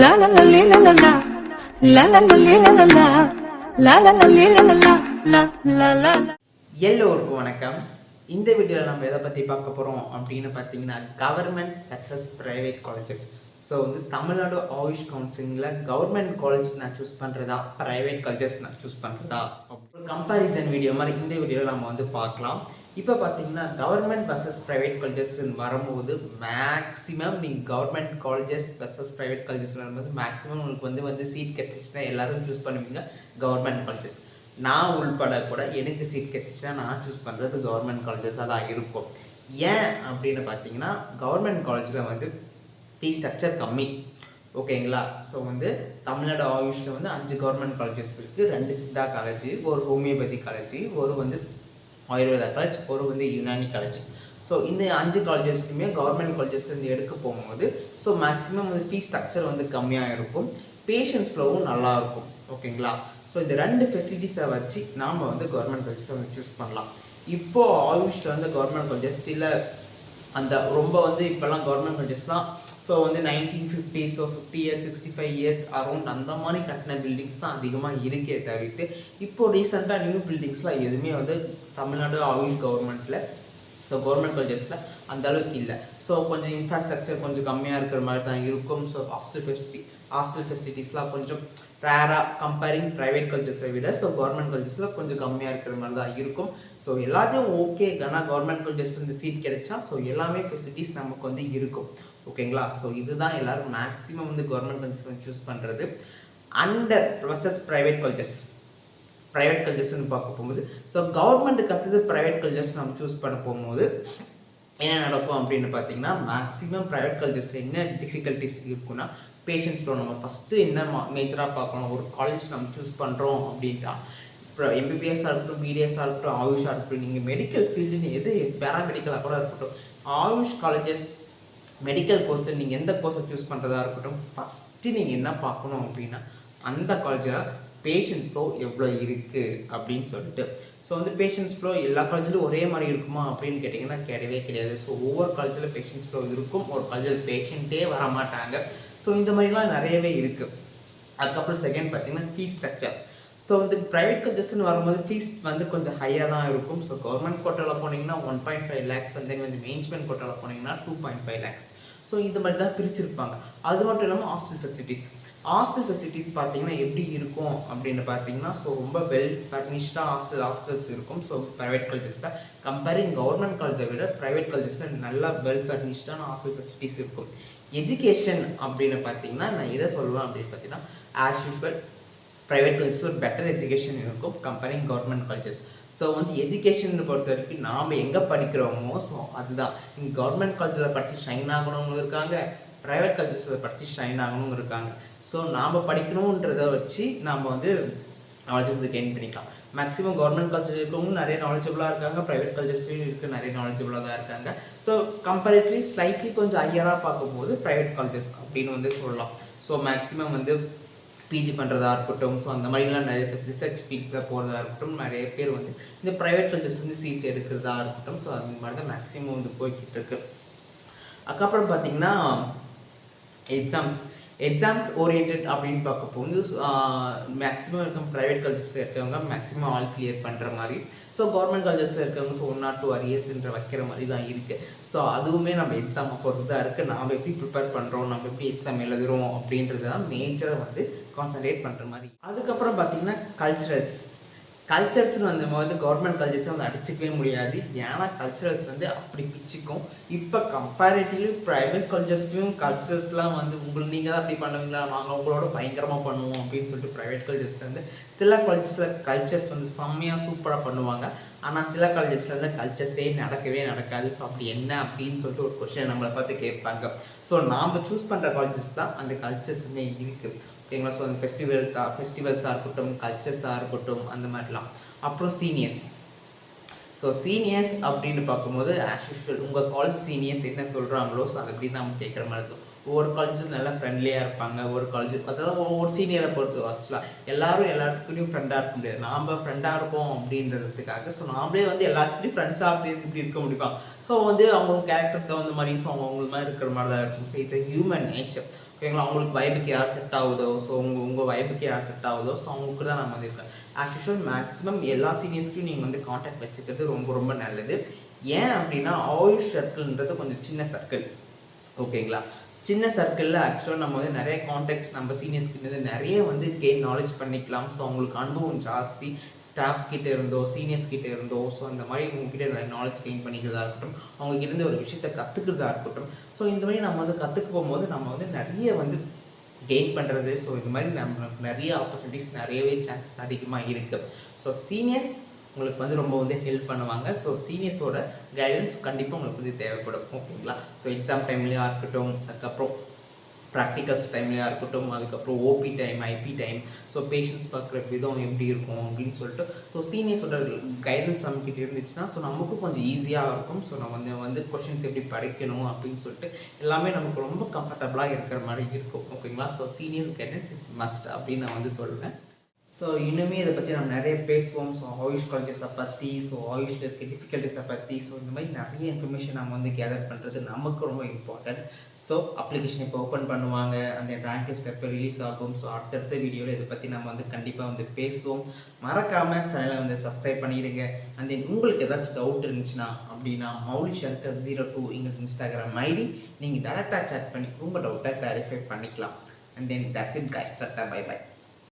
La la la li la la la la la la li la la la la la la li la la la la la la la. எல்லோருக்கும் வணக்கம். இந்த வீடியோவில் நம்ம எதை பற்றி பார்க்க போகிறோம் அப்படின்னு பார்த்தீங்கன்னா government versus private colleges. So வந்து தமிழ்நாடு ஆயுஷ் கவுன்சிலிங்கில் கவர்மெண்ட் காலேஜ் நான் சூஸ் பண்ணுறதா, ப்ரைவேட் காலேஜஸ் நான் சூஸ் பண்ணுறதா, ஒரு கம்பேரிசன் வீடியோ மாதிரி இந்த வீடியோவில் நம்ம வந்து பார்க்கலாம். இப்போ பார்த்தீங்கன்னா கவர்மெண்ட் வெர்சஸ் ப்ரைவேட் காலேஜஸ்ன்னு வரும்போது மேக்ஸிமம் நீங்கள் government colleges versus private colleges வரும்போது மேக்ஸிமம் உங்களுக்கு வந்து சீட் கிடச்சிச்சுன்னா எல்லோரும் சூஸ் பண்ணுவீங்க கவர்மெண்ட் காலேஜஸ். நான் உள்பட கூட எனக்கு சீட் கிடச்சிச்சுன்னா நான் சூஸ் பண்ணுறது கவர்மெண்ட் காலேஜஸாக தான் இருக்கும். ஏன் அப்படின்னு பார்த்தீங்கன்னா கவர்மெண்ட் காலேஜில் வந்து ஃபீஸ் ஸ்ட்ரக்சர் கம்மி, ஓகேங்களா. ஸோ வந்து தமிழ்நாடு ஆயுஷில் வந்து 5 கவர்மெண்ட் காலேஜஸ் இருக்குது. 2 சித்தா காலேஜ், ஒரு ஹோமியோபதி காலேஜ், ஒரு வந்து ஆயுர்வேதா காலேஜ், ஒரு வந்து யுனானி காலேஜஸ். ஸோ இந்த 5 காலேஜஸ்க்குமே கவர்மெண்ட் காலேஜஸ்லேருந்து எடுக்க போகும்போது ஸோ மேக்ஸிமம் வந்து ஃபீஸ் ஸ்ட்ரக்சர் வந்து கம்மியாக இருக்கும், பேஷன்ஸ் ஃப்ளோவும் நல்லாயிருக்கும், ஓகேங்களா. ஸோ இந்த 2 ஃபெசிலிட்டிஸை வச்சு நாம் வந்து கவர்மெண்ட் காலேஜஸை வந்து சூஸ் பண்ணலாம். இப்போது ஆயுஷில் வந்து கவர்மெண்ட் காலேஜஸ் சில அந்த ரொம்ப வந்து இப்போல்லாம் கவர்மெண்ட் காலேஜஸ்லாம் ஸோ வந்து 1950 ஸோ 50 இயர்ஸ் 65 இயர்ஸ் அரௌண்ட் அந்த மாதிரி கட்டின பில்டிங்ஸ் தான் அதிகமாக இருக்கே தவிர்த்து இப்போது ரீசெண்டாக நியூ பில்டிங்ஸ்லாம் எதுவுமே வந்து தமிழ்நாடு ஆயுஷ் கவர்மெண்ட்டில் ஸோ கவர்மெண்ட் காலேஜஸில் அந்த அளவுக்கு இல்லை. ஸோ கொஞ்சம் இன்ஃப்ராஸ்ட்ரக்சர் கொஞ்சம் கம்மியாக இருக்கிற மாதிரி தான் இருக்கும். ஸோ ஹாஸ்டல் ஃபெசிலிட்டிஸ்லாம் கொஞ்சம் ரேராக கம்பேரிங் ப்ரைவேட் காலேஜஸை விட ஸோ கவர்மெண்ட் காலேஜஸில் கொஞ்சம் கம்மியாக இருக்கிற மாதிரி தான் இருக்கும். ஸோ எல்லாத்தையும் ஓகே, ஆனால் கவர்மெண்ட் காலேஜஸ்லேருந்து சீட் கிடைச்சா ஸோ எல்லாமே ஃபெசிலிட்டிஸ் நமக்கு வந்து இருக்கும், ஓகேங்களா. ஸோ இதுதான் எல்லோரும் மேக்ஸிமம் வந்து கவர்மெண்ட் காலேஜஸ் சூஸ் பண்ணுறது. அண்டர் வெர்சஸ் ப்ரைவேட் காலேஜஸ்ன்னு பார்க்க போகும்போது ஸோ கவர்மெண்ட்டுக்கு அடுத்தது ப்ரைவேட் காலேஜஸ் நம்ம சூஸ் பண்ண போகும்போது என்ன நடக்கும் அப்படின்னு பார்த்தீங்கன்னா மேக்ஸிமம் ப்ரைவேட் காலேஜஸில் என்ன டிஃபிகல்ட்டிஸ் இருக்குன்னா பேஷன்ஸ் ஃப்ளோ. நம்ம ஃபஸ்ட்டு என்ன மேஜராக பார்க்கணும், ஒரு காலேஜ் நம்ம சூஸ் பண்ணுறோம் அப்படின்ட்டா இப்போ எம்பிபிஎஸ்ஸாக இருக்கட்டும், பிடிஎஸ்ஸாக இருக்கட்டும், ஆயுஷாக இருக்கட்டும், நீங்கள் மெடிக்கல் ஃபீல்டுன்னு எது பேராமெடிக்கலாக கூட இருக்கட்டும், ஆயுஷ் காலேஜஸ் மெடிக்கல் கோர்ஸில் நீங்கள் எந்த கோர்ஸை சூஸ் பண்ணுறதா இருக்கட்டும், ஃபஸ்ட்டு நீங்கள் என்ன பார்க்கணும் அப்படின்னா அந்த காலேஜில் பேஷண்ட் ஃப்ளோ எவ்வளோ இருக்குது அப்படின்னு சொல்லிட்டு. ஸோ வந்து பேஷண்ட்ஸ் ஃப்ளோ எல்லா காலேஜிலும் ஒரே மாதிரி இருக்குமா அப்படின்னு கேட்டிங்கன்னா கிடையவே கிடையாது. ஸோ ஒவ்வொரு காலேஜில் பேஷண்ட்ஸ் ஃப்ளோ இருக்கும், ஒரு காலேஜில் பேஷண்ட்டே வரமாட்டாங்க. ஸோ இந்த மாதிரிலாம் நிறையவே இருக்குது. அதுக்கப்புறம் செகண்ட் பார்த்தீங்கன்னா ஃபீஸ் ஸ்ட்ரக்சர். ஸோ வந்து ப்ரைவேட் காலேஜஸ்ன்னு வரும்போது ஃபீஸ் வந்து கொஞ்சம் ஹையாக தான் இருக்கும். ஸோ கவர்மெண்ட் கோட்டாவில் போனீங்கன்னா 1.5 lakhs அண்ட் தென் வந்து மேனேஜ்மெண்ட் கோட்டாவில் போனீங்கன்னா 2.5 lakhs. ஸோ இந்த மாதிரி தான் பிரிச்சிருப்பாங்க. அது மட்டும் இல்லாமல் ஹாஸ்டல் ஃபெசிலிட்டிஸ் பார்த்தீங்கன்னா எப்படி இருக்கும் அப்படின்னு பார்த்தீங்கன்னா ஸோ ரொம்ப வெல் ஃபர்னிஷ்டாக ஹாஸ்டல்ஸ் இருக்கும். ஸோ ப்ரைவேட் காலேஜஸில் கம்பேரிங் கவர்மெண்ட் காலேஜை விட ப்ரைவேட் காலேஜஸில் நல்லா வெல் ஃபர்னிஷ்டான ஹாஸ்டல் ஃபெசிலிட்டிஸ் இருக்கும். எஜுகேஷன் அப்படின்னு பார்த்தீங்கன்னா நான் எதை சொல்லுவேன் அப்படின்னு பார்த்தீங்கன்னா ஆஸ் யூஸ்வல் ப்ரைவேட் காலேஜஸ் ஒரு பெட்டர் எஜுகேஷன் இருக்கும் கம்பேரிங் கவர்மெண்ட் காலேஜஸ். ஸோ வந்து எஜுகேஷன் பொறுத்த வரைக்கும் நாம் எங்கே படிக்கிறோமோ ஸோ அதுதான். இங்கே கவர்மெண்ட் காலேஜில் படித்து ஷைன் ஆகணும்னு இருக்காங்க, ப்ரைவேட் காலேஜஸில் படித்து ஷைன் ஆகணும்னு இருக்காங்க. ஸோ நாம் படிக்கணுன்றதை வச்சு நாம் வந்து நாலேஜ் வந்து கெயின் பண்ணிக்கலாம். மேக்ஸிமம் கவர்மெண்ட் காலேஜில் இருக்கவங்களும் நிறைய நாலேஜபிளாக இருக்காங்க, ப்ரைவேட் காலேஜஸ்லேயும் இருக்குது நிறைய நாலேஜபிளாக தான் இருக்காங்க. ஸோ கம்பேரிட்டிவ்லி ஸ்லைட்லி கொஞ்சம் ஹையராக பார்க்கும்போது ப்ரைவேட் காலேஜஸ் அப்படின்னு வந்து சொல்லலாம். ஸோ மேக்ஸிமம் வந்து பிஜி பண்ணுறதா இருக்கட்டும், ஸோ அந்த மாதிரிலாம் நிறைய ரிசர்ச் ஃபீல்டில் போகிறதா இருக்கட்டும், நிறைய பேர் வந்து இந்த ப்ரைவேட் காலேஜஸ் வந்து சீட்ஸ் எடுக்கிறதா இருக்கட்டும். ஸோ அந்த மாதிரி தான் மேக்ஸிமம் வந்து போய்கிட்டு இருக்கு. அதுக்கப்புறம் பார்த்திங்கன்னா எக்ஸாம்ஸ் ஓரியன்ட் அப்படின்னு பார்க்க போகுது. மேக்ஸிமம் இருக்கும் ப்ரைவேட் காலேஜஸில் இருக்கிறவங்க மேக்ஸிமம் ஆல் கிளியர் பண்ணுற மாதிரி. ஸோ கவர்மெண்ட் காலேஜஸில் இருக்கிறவங்க ஸோ 1 or 2 arrears வைக்கிற மாதிரி தான் இருக்குது. ஸோ அதுவுமே நம்ம எக்ஸாமை பொறுத்து தான் இருக்குது. நாம் எப்படி ப்ரிப்பேர் பண்ணுறோம், நம்ம எப்படி எக்ஸாம் எழுதுகிறோம் அப்படின்றது தான் மேஜராக வந்து கான்சன்ட்ரேட் பண்ணுற மாதிரி. அதுக்கப்புறம் பார்த்திங்கன்னா கல்ச்சர்ஸ்னு வந்தபோது கவர்மெண்ட் காலேஜஸை வந்து அடிச்சிக்கவே முடியாது. ஏன்னா கல்ச்சரல்ஸ் வந்து அப்படி பிச்சுக்கும். இப்போ கம்பேரிட்டிவ்லி ப்ரைவேட் காலேஜஸ்லையும் கல்ச்சர்ஸ்லாம் வந்து நீங்கள் தான் அப்படி பண்ணுவீங்களா, நாங்கள் உங்களோட பயங்கரமாக பண்ணுவோம் அப்படின்னு சொல்லிட்டு ப்ரைவேட் காலேஜஸில் வந்து சில காலேஜஸில் கல்ச்சர்ஸ் வந்து செம்மையாக சூப்பராக பண்ணுவாங்க. ஆனால் சில காலேஜஸில் வந்து கல்ச்சர்ஸே நடக்கவே நடக்காது. ஸோ அப்படி என்ன அப்படின்னு சொல்லிட்டு ஒரு கொஸ்டின் நம்மளை பார்த்து கேட்பாங்க. ஸோ நாம் சூஸ் பண்ணுற காலேஜஸ் தான் அந்த கல்ச்சர்ஸுமே இருக்குது, ஓகேங்களா. ஸோ அந்த ஃபெஸ்டிவல்ஸாக இருக்கட்டும், கல்ச்சர்ஸாக இருக்கட்டும், அந்த மாதிரிலாம். அப்புறம் சீனியர்ஸ் அப்படின்னு பார்க்கும்போது ஆஸ் யூஸ்வல் உங்கள் காலேஜ் சீனியர்ஸ் என்ன சொல்கிறாங்களோ ஸோ அது அப்படி நம்ம கேட்குற மாதிரி இருக்கும். ஒவ்வொரு காலேஜஸ் நல்லா ஃப்ரெண்ட்லியாக இருப்பாங்க, ஒரு காலேஜ் அதெல்லாம் ஒவ்வொரு சீனியரை பொறுத்து ஆக்சுவலாக எல்லாரும் எல்லாத்துக்கிட்டையும் ஃப்ரெண்டாக இருக்க முடியாது. நாம் ஃப்ரெண்டாக இருப்போம் அப்படின்றதுக்காக ஸோ நாமளே வந்து எல்லாத்துக்கிட்டையும் ஃப்ரெண்ட்ஸாக அப்படி இப்படி இருக்க முடியுமா? ஸோ வந்து அவங்க கேரக்டர் தகுந்த மாதிரி ஸோ அவங்க மாதிரி இருக்கிற மாதிரி தான் இருக்கும். So it's human nature. ஓகேங்களா? அவங்களுக்கு வைபுக்கு யார் செட் ஆகுதோ ஸோ உங்கள் வைபுக்கு யார் செட் ஆகுதோ ஸோ அவங்களுக்கு தான் நம்ம வந்து இருக்கேன். ஆஸ் யூஷுவல் மேக்ஸிமம் எல்லா சீனியர்ஸ்க்கும் நீங்கள் வந்து காண்டாக்ட் வச்சுக்கிறது ரொம்ப ரொம்ப நல்லது. ஏன் அப்படின்னா ஆயுஷ் சர்க்கிள்ன்றது கொஞ்சம் சின்ன சர்க்கிள். ஓகேங்களா? சின்ன சர்க்கிளில் ஆக்சுவலாக நம்ம வந்து நிறைய காண்டாக்ட்ஸ் நம்ம சீனியர்ஸ்கிட்ட நிறைய வந்து கெயின் நாலேஜ் பண்ணிக்கலாம். ஸோ அவங்களுக்கு அனுபவம் ஜாஸ்தி, ஸ்டாஃப்ஸ் கிட்டே இருந்தோ சீனியர்ஸ் கிட்டே இருந்தோ ஸோ அந்த மாதிரி உங்ககிட்ட நிறைய நாலேஜ் கெயின் பண்ணிக்கிறதா இருக்கட்டும், அவங்ககிட்ட இருந்து ஒரு விஷயத்தை கற்றுக்கிறதா இருக்கட்டும். ஸோ இந்த மாதிரி நம்ம வந்து கற்றுக்க போகும்போது நம்ம வந்து நிறைய வந்து கெயின் பண்ணுறது ஸோ இந்த மாதிரி நமக்கு நிறைய ஆப்பர்ச்சுனிட்டிஸ் நிறையவே சான்சஸ் அதிகமாக இருக்குது. ஸோ சீனியர்ஸ் உங்களுக்கு வந்து ரொம்ப வந்து ஹெல்ப் பண்ணுவாங்க. ஸோ சீனியர்ஸோட கைடன்ஸ் கண்டிப்பாக உங்களுக்கு வந்து தேவைப்படும். ஓகேங்களா? ஸோ எக்ஸாம் டைம்லேயா இருக்கட்டும், அதுக்கப்புறம் ப்ராக்டிகல்ஸ் டைம்லையாக இருக்கட்டும், அதுக்கப்புறம் OP time, IP time, so patients பார்க்குற விதம் எப்படி இருக்கும் அப்படின்னு சொல்லிட்டு ஸோ சீனியர்ஸோட கைடன்ஸ் நம்மக்கிட்ட இருந்துச்சுன்னா ஸோ நமக்கும் கொஞ்சம் ஈஸியாக இருக்கும். ஸோ நம்ம வந்து கொஷின்ஸ் எப்படி படிக்கணும் அப்படின்னு சொல்லிட்டு எல்லாமே நமக்கு ரொம்ப கம்ஃபர்டபுளாக இருக்கிற மாதிரி இருக்கும். ஓகேங்களா? So seniors guidance is must அப்படின்னு நான் வந்து சொல்கிறேன். ஸோ இன்னுமே இதை பற்றி நம்ம நிறைய பேசுவோம். ஸோ ஆயுஷ் காலேஜஸை பற்றி, ஸோ ஆயுஷில் இருக்க டிஃபிகல்ட்டிஸை பற்றி, ஸோ இந்த மாதிரி நிறைய இன்ஃபர்மேஷன் நம்ம வந்து கேதர் பண்ணுறது நமக்கு ரொம்ப இம்பார்ட்டன்ட். ஸோ அப்ளிகேஷன் இப்போ ஓப்பன் பண்ணுவாங்க, அந்த ரேங்க் லிஸ்ட் எப்போ ரிலீஸ் ஆகும், ஸோ அடுத்தடுத்த வீடியோவில் இதை பற்றி நம்ம வந்து கண்டிப்பாக வந்து பேசுவோம். மறக்காமல் சேனலை வந்து சப்ஸ்கிரைப் பண்ணிடுங்க. அண்ட் தென் உங்களுக்கு ஏதாச்சும் டவுட் இருந்துச்சுன்னா அப்படின்னா maulishankar02 எங்களுக்கு இன்ஸ்டாகிராம் ஐடி, நீங்கள் டேரெக்டாக சேட் பண்ணி உங்கள் டவுட்டை கிளாரிஃபை பண்ணிக்கலாம். And then that's it guys. Tata, bye by.